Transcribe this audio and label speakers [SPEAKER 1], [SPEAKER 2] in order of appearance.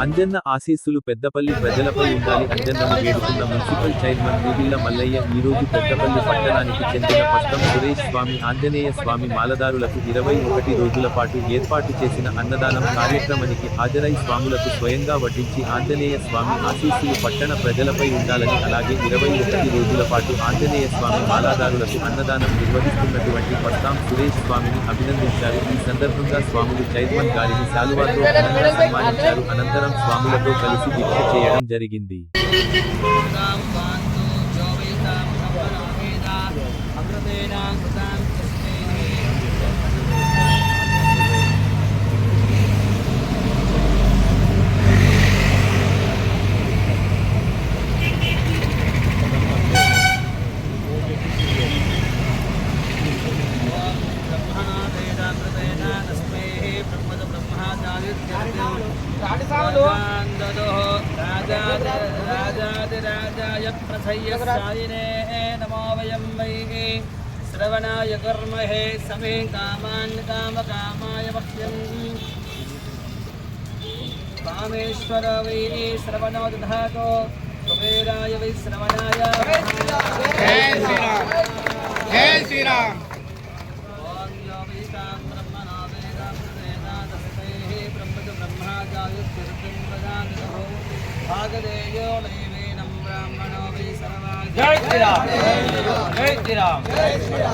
[SPEAKER 1] అంజన్న ఆశీస్సులు పెద్దపల్లి ప్రజలపై ఉండాలి. అంజన్నను వేడుకున్న మున్సిపల్ చైర్మన్ నూగిళ్ల మల్లయ్య ఈ రోజు పెద్దపల్లి పట్టణానికి చెందిన పస్తం సురేష్ స్వామి ఆంజనేయ స్వామి మాలదారులకు 21 రోజుల పాటు ఏర్పాటు చేసిన అన్నదానం కార్యక్రమానికి హాజరై స్వాములకు స్వయంగా వడ్డించి ఆంజనేయ స్వామి ఆశీస్సులు పట్టణ ప్రజలపై ఉండాలని, అలాగే 21 రోజుల పాటు ఆంజనేయ స్వామి మాలాదారులకు అన్నదానం నిర్వహిస్తున్నటువంటి పస్తం సురేష్ స్వామిని అభినందించారు. ఈ సందర్భంగా స్వాములు చైర్మన్ గారిని శాలువాతో ఘనంగా సన్మానించారు. అనంతరం స్వాములతో కలిసి దీక్ష చేయడం జరిగింది.
[SPEAKER 2] राजाय प्रथय्यसायिने नमो वयं वै श्रवणाय कर्महे समे कामान् कामकामाय मह्यं कामेश्वर वै श्रवणो दधातो कुबेराय वै श्रवणाय जय श्री राम भागदेयो नैवेनं ब्राह्मणो वै सर्वा जय श्री राम जय श्री राम जय श्री राम।